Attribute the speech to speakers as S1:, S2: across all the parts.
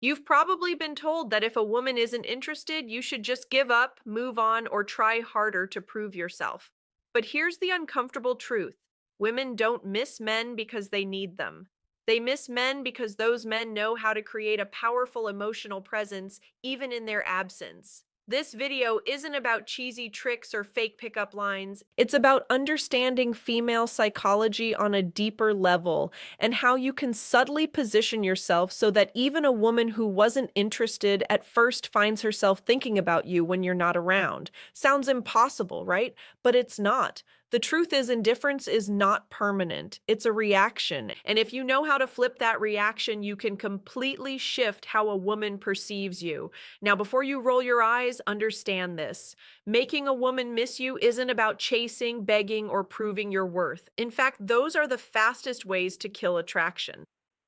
S1: You've probably been told that if a woman isn't interested, you should just give up, move on, or try harder to prove yourself. But here's the uncomfortable truth: women don't miss men because they need them. They miss men because those men know how to create a powerful emotional presence even in their absence. This video isn't about cheesy tricks or fake pickup lines. It's about understanding female psychology on a deeper level and how you can subtly position yourself so that even a woman who wasn't interested at first finds herself thinking about you when you're not around. Sounds impossible, right? But it's not. The truth is, indifference is not permanent. It's a reaction. And if you know how to flip that reaction, you can completely shift how a woman perceives you. Now, before you roll your eyes, understand this. Making a woman miss you isn't about chasing, begging, or proving your worth. In fact, those are the fastest ways to kill attraction.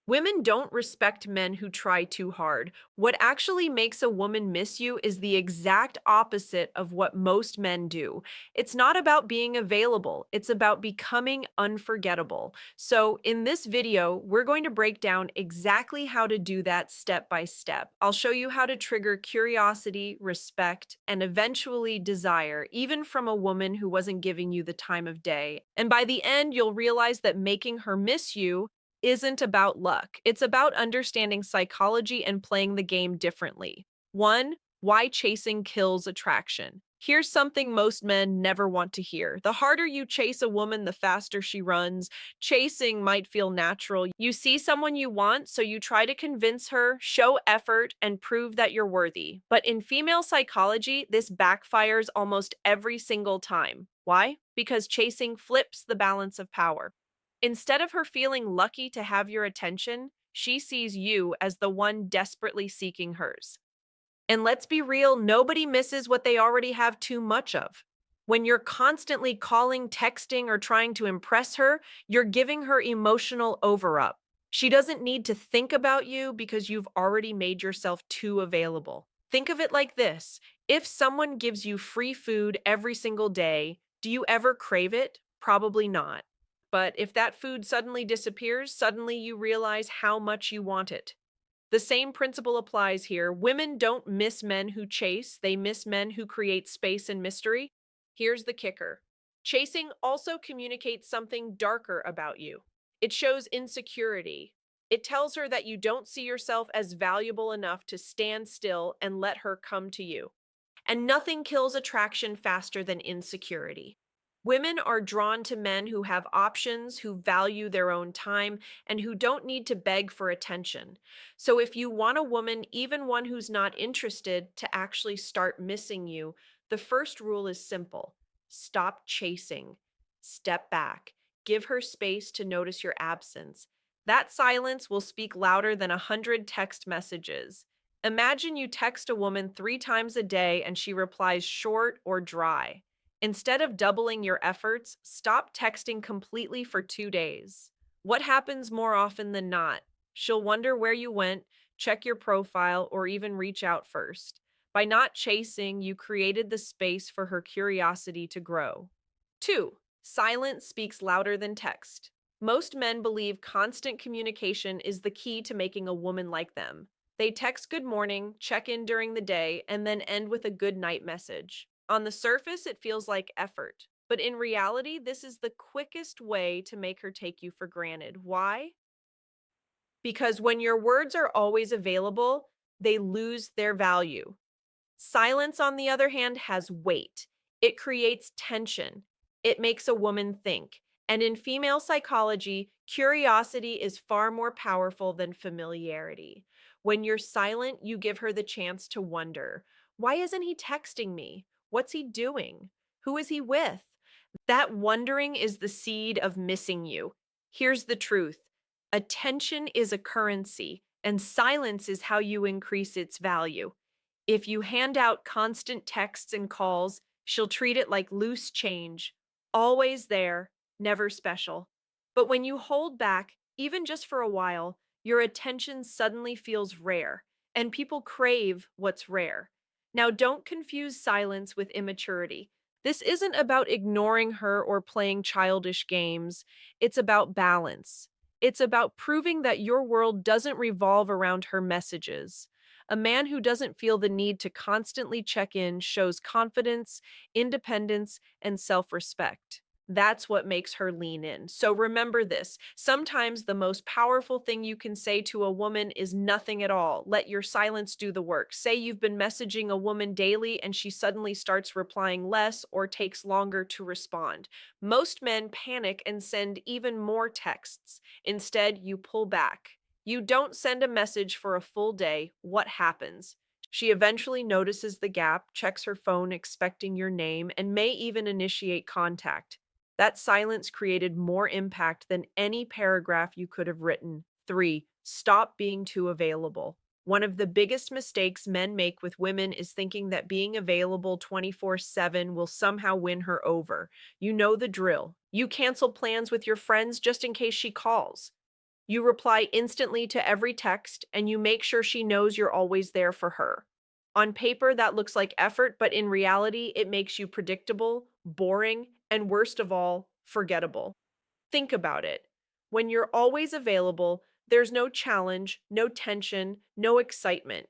S1: Women don't respect men who try too hard. What actually makes a woman miss you is the exact opposite of what most men do. It's not about being available, it's about becoming unforgettable. So, in this video, we're going to break down exactly how to do that step by step. I'll show you how to trigger curiosity, respect, and eventually desire, even from a woman who wasn't giving you the time of day. And by the end, you'll realize that making her miss you isn't about luck. It's about understanding psychology and playing the game differently. One, why chasing kills attraction. Here's something most men never want to hear. The harder you chase a woman, the faster she runs. Chasing might feel natural. You see someone you want, so you try to convince her, show effort, and prove that you're worthy. But in female psychology, this backfires almost every single time. Why? Because chasing flips the balance of power. Instead of her feeling lucky to have your attention, she sees you as the one desperately seeking hers. And let's be real, nobody misses what they already have too much of. When you're constantly calling, texting, or trying to impress her, you're giving her emotional over-up. She doesn't need to think about you because you've already made yourself too available. Think of it like this: if someone gives you free food every single day, do you ever crave it? Probably not. But if that food suddenly disappears, suddenly you realize how much you want it. The same principle applies here. Women don't miss men who chase, they miss men who create space and mystery. Here's the kicker: chasing also communicates something darker about you. It shows insecurity. It tells her that you don't see yourself as valuable enough to stand still and let her come to you. And nothing kills attraction faster than insecurity. Women are drawn to men who have options, who value their own time, and who don't need to beg for attention. So if you want a woman, even one who's not interested, to actually start missing you, the first rule is simple: stop chasing. Step back. Give her space to notice your absence. That silence will speak louder than 100 text messages. Imagine you text a woman 3 times a day and she replies short or dry. Instead of doubling your efforts, stop texting completely for 2 days. What happens more often than not? She'll wonder where you went, check your profile, or even reach out first. By not chasing, you created the space for her curiosity to grow. 2. Silence speaks louder than text. Most men believe constant communication is the key to making a woman like them. They text good morning, check in during the day, and then end with a good night message. On the surface, it feels like effort. But in reality, this is the quickest way to make her take you for granted. Why? Because when your words are always available, they lose their value. Silence, on the other hand, has weight. It creates tension. It makes a woman think. And in female psychology, curiosity is far more powerful than familiarity. When you're silent, you give her the chance to wonder: why isn't he texting me? What's he doing? Who is he with? That wondering is the seed of missing you. Here's the truth: attention is a currency, and silence is how you increase its value. If you hand out constant texts and calls, she'll treat it like loose change, always there, never special. But when you hold back, even just for a while, your attention suddenly feels rare, and people crave what's rare. Now, don't confuse silence with immaturity. This isn't about ignoring her or playing childish games. It's about balance. It's about proving that your world doesn't revolve around her messages. A man who doesn't feel the need to constantly check in shows confidence, independence, and self respect. That's what makes her lean in. So remember this, sometimes the most powerful thing you can say to a woman is nothing at all. Let your silence do the work. Say you've been messaging a woman daily and she suddenly starts replying less or takes longer to respond. Most men panic and send even more texts. Instead, you pull back. You don't send a message for a full day. What happens? She eventually notices the gap, checks her phone expecting your name, and may even initiate contact. That silence created more impact than any paragraph you could have written. 3. Stop being too available. One of the biggest mistakes men make with women is thinking that being available 24/7 will somehow win her over. You know the drill. You cancel plans with your friends just in case she calls. You reply instantly to every text, and you make sure she knows you're always there for her. On paper, that looks like effort, but in reality, it makes you predictable, boring, and worst of all, forgettable. Think about it. When you're always available, there's no challenge, no tension, no excitement.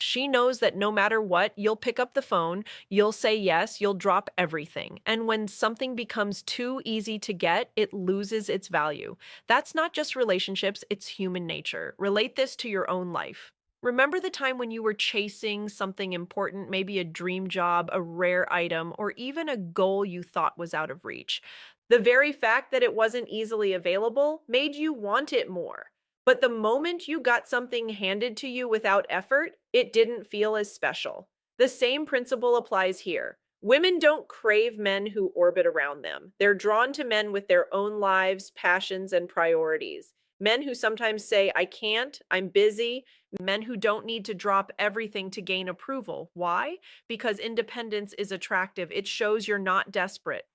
S1: She knows that no matter what, you'll pick up the phone, you'll say yes, you'll drop everything. And when something becomes too easy to get, it loses its value. That's not just relationships, it's human nature. Relate this to your own life. Remember the time when you were chasing something important, maybe a dream job, a rare item, or even a goal you thought was out of reach? The very fact that it wasn't easily available made you want it more. But the moment you got something handed to you without effort, it didn't feel as special. The same principle applies here. Women don't crave men who orbit around them. They're drawn to men with their own lives, passions, and priorities. Men who sometimes say, I can't, I'm busy. Men who don't need to drop everything to gain approval. Why? Because independence is attractive. It shows you're not desperate.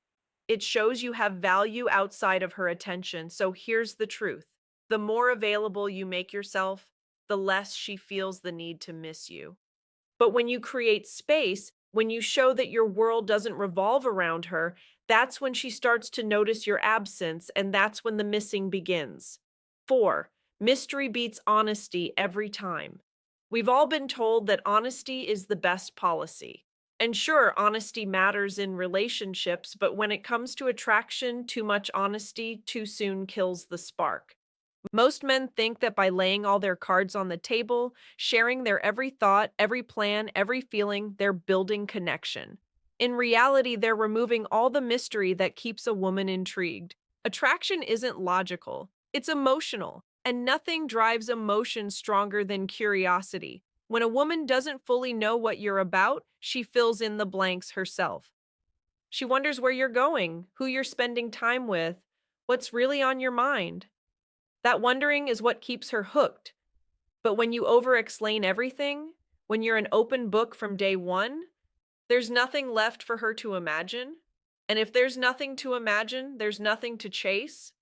S1: It shows you have value outside of her attention. So here's the truth. The more available you make yourself, the less she feels the need to miss you. But when you create space, when you show that your world doesn't revolve around her, that's when she starts to notice your absence, and that's when the missing begins. 4. Mystery beats honesty every time. We've all been told that honesty is the best policy. And sure, honesty matters in relationships, but when it comes to attraction, too much honesty too soon kills the spark. Most men think that by laying all their cards on the table, sharing their every thought, every plan, every feeling, they're building connection. In reality, they're removing all the mystery that keeps a woman intrigued. Attraction isn't logical, it's emotional, and nothing drives emotion stronger than curiosity. When a woman doesn't fully know what you're about, she fills in the blanks herself. She wonders where you're going, who you're spending time with, what's really on your mind. That wondering is what keeps her hooked. But when you over explain everything, when you're an open book from day one, there's nothing left for her to imagine. And if there's nothing to imagine, there's nothing to chase.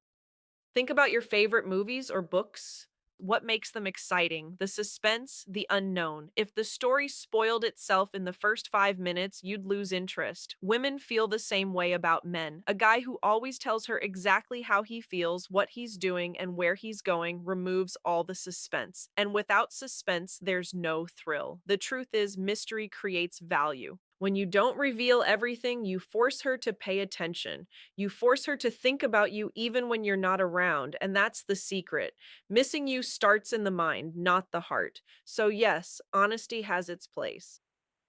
S1: Think about your favorite movies or books. What makes them exciting? The suspense, the unknown. If the story spoiled itself in the first 5 minutes, you'd lose interest. Women feel the same way about men. A guy who always tells her exactly how he feels, what he's doing, and where he's going removes all the suspense. And without suspense, there's no thrill. The truth is, mystery creates value. When you don't reveal everything, you force her to pay attention. You force her to think about you even when you're not around, and that's the secret. Missing you starts in the mind, not the heart. So, yes, honesty has its place.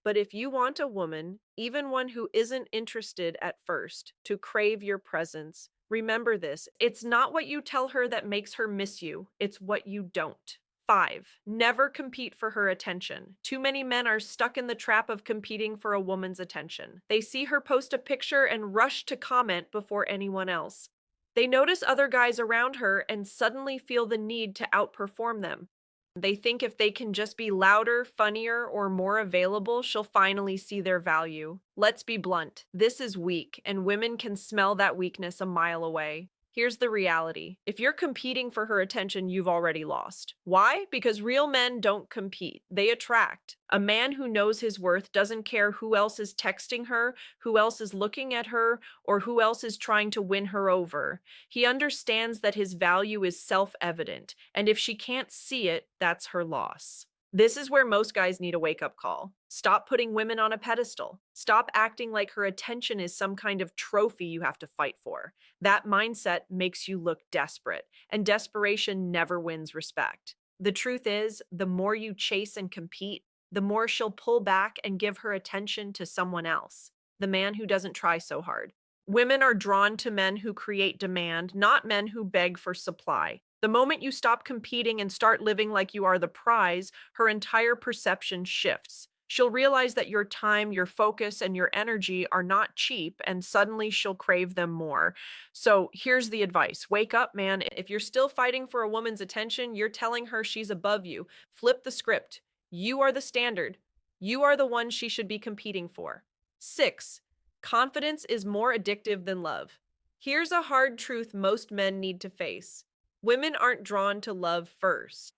S1: But if you want a woman, even one who isn't interested at first, to crave your presence, remember this, it's not what you tell her that makes her miss you, it's what you don't. 5. Never compete for her attention. Too many men are stuck in the trap of competing for a woman's attention. They see her post a picture and rush to comment before anyone else. They notice other guys around her and suddenly feel the need to outperform them. They think if they can just be louder, funnier, or more available, she'll finally see their value. Let's be blunt. This is weak, and women can smell that weakness a mile away. Here's the reality. If you're competing for her attention, you've already lost. Why? Because real men don't compete, they attract. A man who knows his worth doesn't care who else is texting her, who else is looking at her, or who else is trying to win her over. He understands that his value is self evident, and if she can't see it, that's her loss. This is where most guys need a wake up call. Stop putting women on a pedestal. Stop acting like her attention is some kind of trophy you have to fight for. That mindset makes you look desperate, and desperation never wins respect. The truth is, the more you chase and compete, the more she'll pull back and give her attention to someone else, the man who doesn't try so hard. Women are drawn to men who create demand, not men who beg for supply. The moment you stop competing and start living like you are the prize, her entire perception shifts. She'll realize that your time, your focus, and your energy are not cheap, and suddenly she'll crave them more. So here's the advice: wake up, man. If you're still fighting for a woman's attention, you're telling her she's above you. Flip the script. You are the standard. You are the one she should be competing for. 6. Confidence is more addictive than love. Here's a hard truth most men need to face. Women aren't drawn to love first.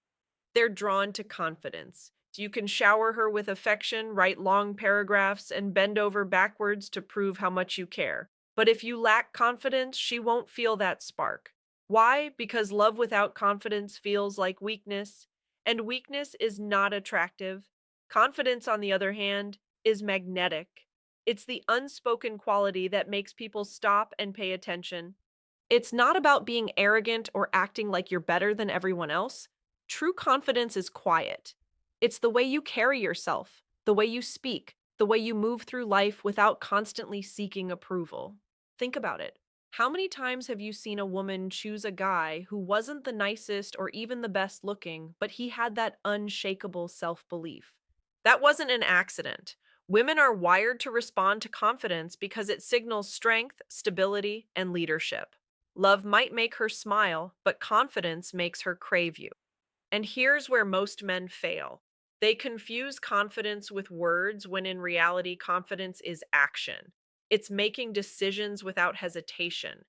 S1: They're drawn to confidence. You can shower her with affection, write long paragraphs, and bend over backwards to prove how much you care. But if you lack confidence, she won't feel that spark. Why? Because love without confidence feels like weakness, and weakness is not attractive. Confidence, on the other hand, is magnetic. It's the unspoken quality that makes people stop and pay attention. It's not about being arrogant or acting like you're better than everyone else. True confidence is quiet. It's the way you carry yourself, the way you speak, the way you move through life without constantly seeking approval. Think about it. How many times have you seen a woman choose a guy who wasn't the nicest or even the best looking, but he had that unshakable self belief? That wasn't an accident. Women are wired to respond to confidence because it signals strength, stability, and leadership. Love might make her smile, but confidence makes her crave you. And here's where most men fail. They confuse confidence with words when in reality, confidence is action. It's making decisions without hesitation.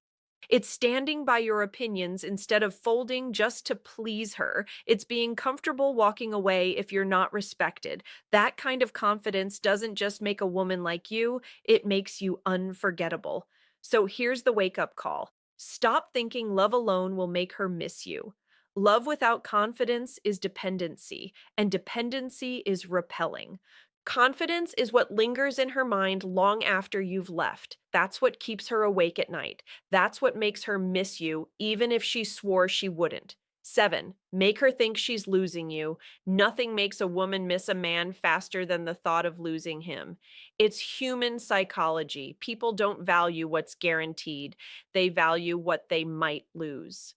S1: It's standing by your opinions instead of folding just to please her. It's being comfortable walking away if you're not respected. That kind of confidence doesn't just make a woman like you, it makes you unforgettable. So here's the wake up call: stop thinking love alone will make her miss you. Love without confidence is dependency, and dependency is repelling. Confidence is what lingers in her mind long after you've left. That's what keeps her awake at night. That's what makes her miss you, even if she swore she wouldn't. 7. Make her think she's losing you. Nothing makes a woman miss a man faster than the thought of losing him. It's human psychology. People don't value what's guaranteed, they value what they might lose.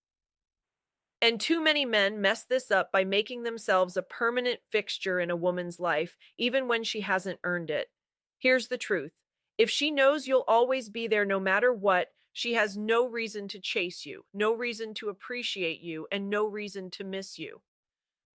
S1: And too many men mess this up by making themselves a permanent fixture in a woman's life, even when she hasn't earned it. Here's the truth: if she knows you'll always be there no matter what, she has no reason to chase you, no reason to appreciate you, and no reason to miss you.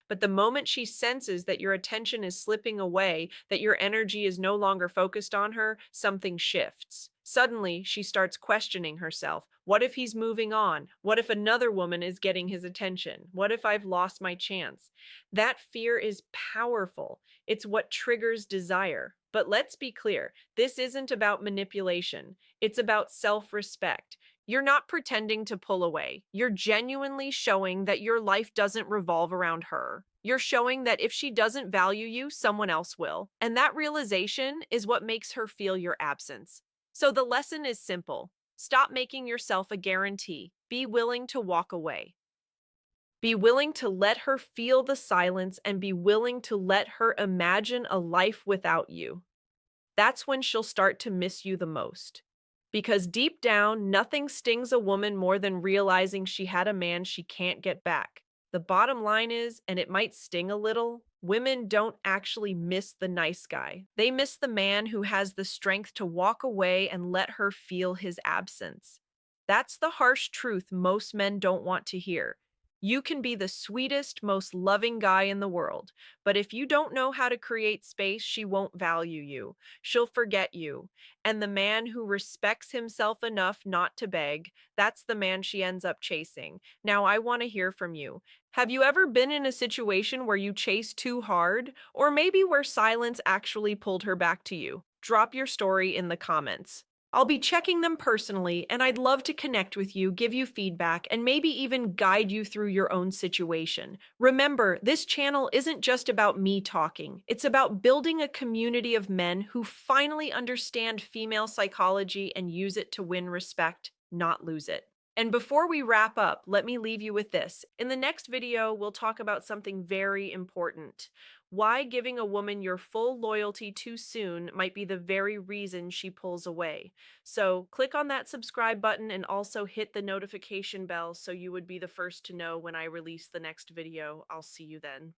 S1: But the moment she senses that your attention is slipping away, that your energy is no longer focused on her, something shifts. Suddenly, she starts questioning herself. What if he's moving on? What if another woman is getting his attention? What if I've lost my chance? That fear is powerful. It's what triggers desire. But let's be clear, this isn't about manipulation. It's about self respect. You're not pretending to pull away. You're genuinely showing that your life doesn't revolve around her. You're showing that if she doesn't value you, someone else will. And that realization is what makes her feel your absence. So the lesson is simple: stop making yourself a guarantee. Be willing to walk away. Be willing to let her feel the silence, and be willing to let her imagine a life without you. That's when she'll start to miss you the most. Because deep down, nothing stings a woman more than realizing she had a man she can't get back. The bottom line is, and it might sting a little, women don't actually miss the nice guy. They miss the man who has the strength to walk away and let her feel his absence. That's the harsh truth most men don't want to hear. You can be the sweetest, most loving guy in the world, but if you don't know how to create space, she won't value you. She'll forget you. And the man who respects himself enough not to beg, that's the man she ends up chasing. Now, I want to hear from you. Have you ever been in a situation where you chased too hard, or maybe where silence actually pulled her back to you? Drop your story in the comments. I'll be checking them personally, and I'd love to connect with you, give you feedback, and maybe even guide you through your own situation. Remember, this channel isn't just about me talking, it's about building a community of men who finally understand female psychology and use it to win respect, not lose it. And before we wrap up, let me leave you with this. In the next video, we'll talk about something very important: why giving a woman your full loyalty too soon might be the very reason she pulls away. So click on that subscribe button and also hit the notification bell so you would be the first to know when I release the next video. I'll see you then.